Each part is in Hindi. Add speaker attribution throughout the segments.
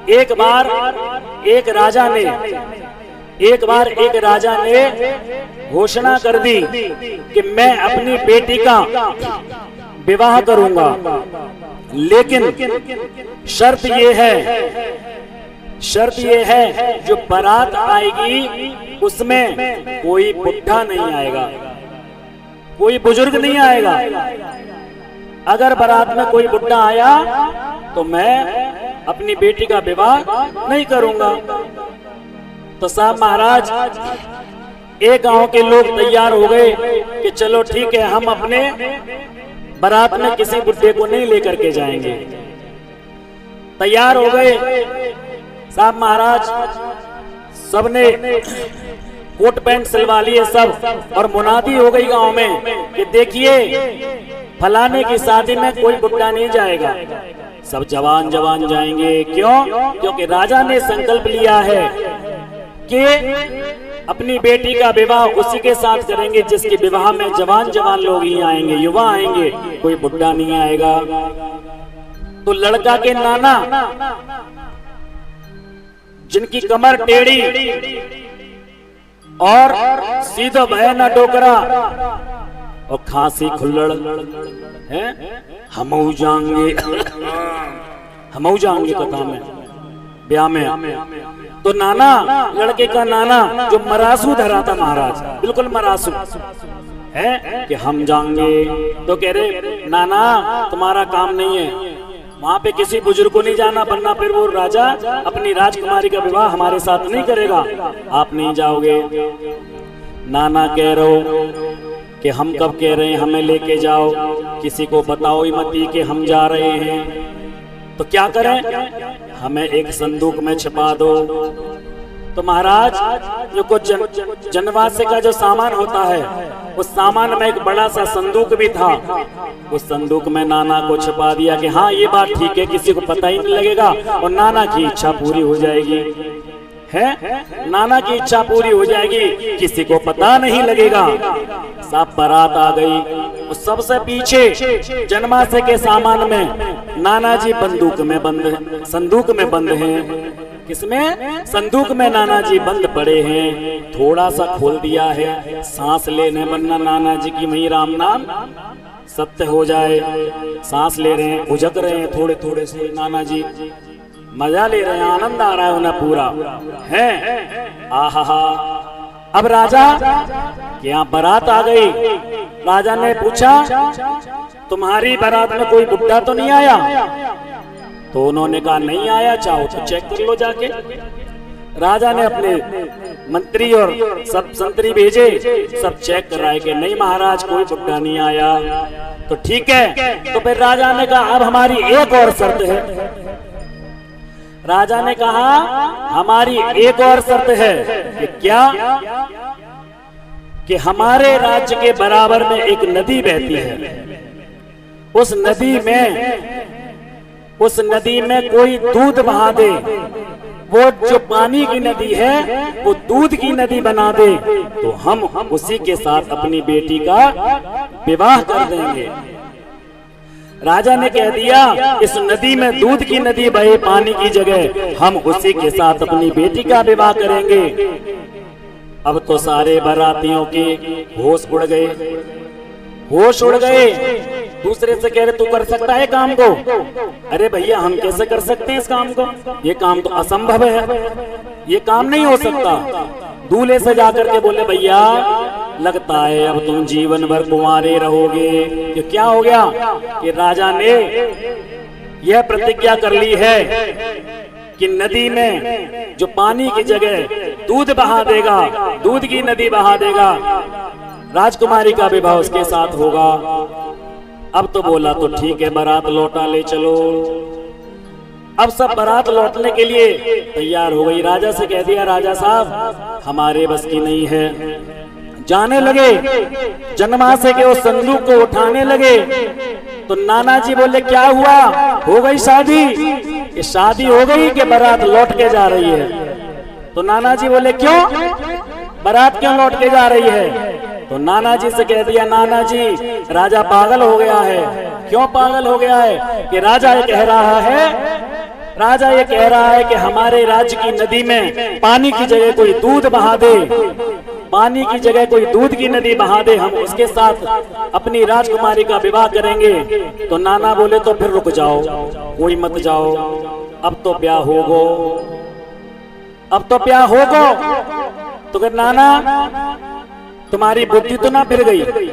Speaker 1: एक बार एक राजा ने घोषणा कर दी कि मैं अपनी बेटी का विवाह करूंगा, लेकिन शर्त ये है जो बारात आएगी उसमें कोई बुढ़ा नहीं आएगा, कोई बुजुर्ग नहीं आएगा। अगर बारात में कोई बुढ़ा आया तो मैं अपनी बेटी का विवाह नहीं करूंगा। तो साहब महाराज, एक गांव के लोग तैयार हो गए कि चलो ठीक है, हम अपने बारात में किसी बुढ़े को नहीं लेकर के जाएंगे। तैयार हो गए साहब महाराज, सबने कोट पैंट सिलवा लिए सब, और मुनादी हो गई गांव में कि देखिए फलाने की शादी में कोई बुढ़ा नहीं जाएगा, सब जवान जवान जाएंगे। क्यों? क्योंकि राजा ने संकल्प लिया है कि अपनी बेटी का विवाह उसी के साथ करेंगे जिसके विवाह में जवान जवान लोग ही आएंगे, युवा आएंगे, कोई बुढ़ा नहीं आएगा। तो लड़का के नाना, जिनकी कमर टेढ़ी और सीधा बहना डोकरा और खांसी खुल्लड़ है, हमऊ जाएंगे कथा में, ब्याह में। तो नाना, लड़के का नाना जो मरासू धरा था महाराज, बिल्कुल मरासू है कि हम जाएंगे। तो कह रहे नाना तुम्हारा काम नहीं है, वहां पे किसी बुजुर्ग को नहीं जाना, वरना फिर वो राजा अपनी राजकुमारी का विवाह हमारे साथ नहीं करेगा, आप नहीं जाओगे। नाना कह रहे हो कि हम कब कह रहे हैं हमें लेके जाओ, किसी को बताओ ही मत कि हम जा रहे हैं। तो क्या करें? हमें एक संदूक में छिपा दो। तो महाराज, जो कुछ जनवासे का जो सामान होता है, उस सामान में एक बड़ा सा संदूक भी था। उस संदूक में नाना को छिपा दिया कि हाँ ये बात ठीक है, किसी को पता ही नहीं लगेगा और नाना की इच्छा पूरी हो जाएगी। है, नाना की इच्छा पूरी हो जाएगी, किसी को पता नहीं लगेगा। सब बारात आ गई, सबसे पीछे जनमासे के सामान में नाना जी संदूक में बंद हैं। किसमें? संदूक में नाना जी बंद पड़े हैं। थोड़ा सा खोल दिया है, सांस लेने, वरना नाना जी की वही राम नाम सत्य हो जाए। सांस ले रहे हैं, उजक रहे हैं थोड़े थोड़े से, नाना जी मजा ले रहे हैं, आनंद आ रहा है उन्हें पूरा है। आहा, अब राजा के यहाँ बारात आ गई। राजा ने पूछा तुम्हारी बारात में कोई बुढ़ा तो नहीं आया? तो उन्होंने कहा नहीं आया, चाहो तो चेक कर लो जाके। राजा ने अपने मंत्री और सब संतरी भेजे, सब चेक कराए कि नहीं महाराज कोई बुढ़ा नहीं आया। तो ठीक है, तो फिर राजा ने कहा अब हमारी एक और शर्त है। राजा ने कहा हमारी एक और शर्त है कि क्या? कि हमारे राज्य के बराबर में एक नदी बहती है, उस नदी में कोई दूध बहा दे, वो जो पानी की नदी है वो दूध की नदी बना दे, तो हम उसी के साथ अपनी बेटी का विवाह कर देंगे। राजा ने कह दिया इस नदी में दूध की नदी बहे, पानी की जगह हम उसी के साथ अपनी बेटी का विवाह करेंगे। अब तो सारे बारातियों के होश उड़ गए। दूसरे से कह रहे तू कर सकता है काम को? अरे भैया हम कैसे कर सकते हैं इस काम को, ये काम तो असंभव है, ये काम नहीं हो सकता। दूल्हे से जाकर के बोले भैया लगता है अब तुम जीवन भर कुंवारे रहोगे। कि क्या हो गया? कि राजा ने यह प्रतिज्ञा कर ली है कि नदी में जो पानी की जगह दूध बहा देगा, दूध की नदी बहा देगा, राजकुमारी का विवाह उसके साथ होगा। अब तो बोला तो ठीक है, बारात लौटा ले चलो। अब सब बारात लौटने के लिए तैयार हो गई। राजा से कह दिया राजा साहब हमारे बस की नहीं है। जाने लगे, जनमासे के उस संदूक को उठाने लगे। तो नाना जी बोले क्या हुआ, हो गई शादी? ये शादी हो गई कि बारात लौट के जा रही है? तो नाना जी बोले क्यों, बारात क्यों लौट के जा रही है? तो नाना जी से कह दिया नाना जी राजा पागल हो गया है। क्यों पागल हो गया है? कि राजा ये कह रहा है राजा ये कह रहा है कि हमारे राज्य की नदी में पानी की जगह कोई दूध बहा दे, पानी की जगह कोई दूध की नदी बहा दे, हम उसके साथ अपनी राजकुमारी का विवाह करेंगे। तो नाना बोले तो फिर रुक जाओ, कोई मत जाओ, अब तो ब्याह होगो, अब तो ब्याह होगो। तो फिर नाना तुम्हारी बुद्धि तो ना फिर गई,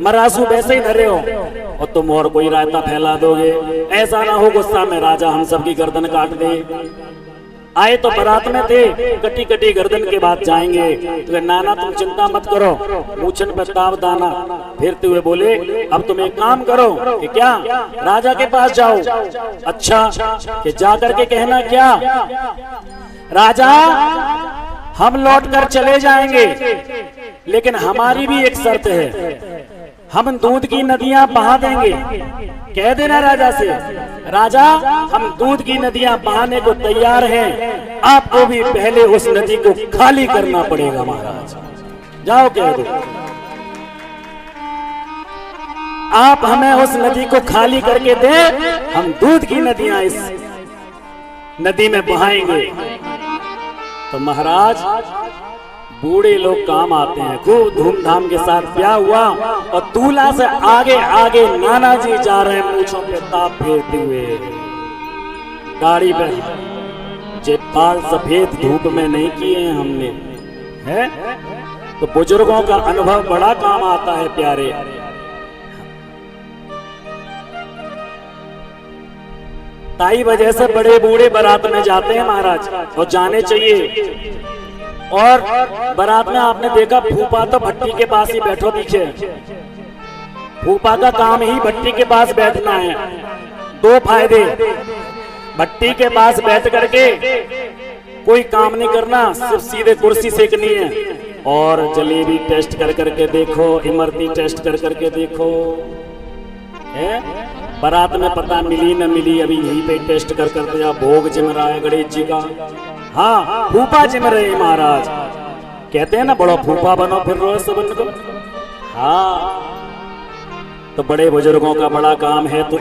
Speaker 1: मरासू वैसे ही धरे हो और तुम और कोई रायता फैला दोगे, ऐसा ना हो गुस्सा में राजा हम सबकी गर्दन काट दे। आए तो बारात में थे, कटी कटी गर्दन के बाद जाएंगे। तो नाना तुम चिंता मत करो, मूछन पे ताव दाना फेरते हुए बोले अब तुम एक काम करो कि क्या राजा के पास जाओ। अच्छा कि जाकर के कहना क्या, राजा हम लौट कर चले जाएंगे लेकिन हमारी भी एक शर्त है, हम दूध की नदियां बहा देंगे। कह देना राजा से, राजा हम दूध की नदियां बहाने को तैयार हैं, आपको भी पहले उस नदी को खाली करना पड़ेगा महाराज। जाओ कह दो, आप हमें उस नदी को खाली करके दे, हम दूध की नदियां इस नदी में बहाएंगे। तो महाराज बूढ़े लोग काम आते हैं, खूब धूमधाम के साथ ब्याह हुआ और दूल्हा से आगे आगे नाना जी जा रहे हैं, मूंछों पे ताप फेरते हुए, गाड़ी पे जे बाल सफेद धूप में नहीं किए हैं हमने, है तो बुजुर्गों का अनुभव बड़ा काम आता है प्यारे। ताई वजह से बड़े बूढ़े बारात में जाते हैं महाराज, और जाने चाहिए। और बारात में आपने देखा फूफा तो भट्टी के पास ही बैठो दिखे, फूफा का काम ही भट्टी के पास बैठना है। दो फायदे, भट्टी के पास बैठ करके कोई काम नहीं करना, सिर्फ सीधे कुर्सी सेकनी है, और जलेबी टेस्ट कर करके देखो, इमरती टेस्ट कर करके देखो। है बारात में पता मिली न मिली, अभी यहीं पे टेस्ट कर कर दिया, भोग जिम रहा है गणेश जी का। हाँ फूफा जिम रहे महाराज, कहते हैं ना बड़ो फूफा बनो फिर रोज सबन को। हाँ तो बड़े बुजुर्गों का बड़ा काम है। तो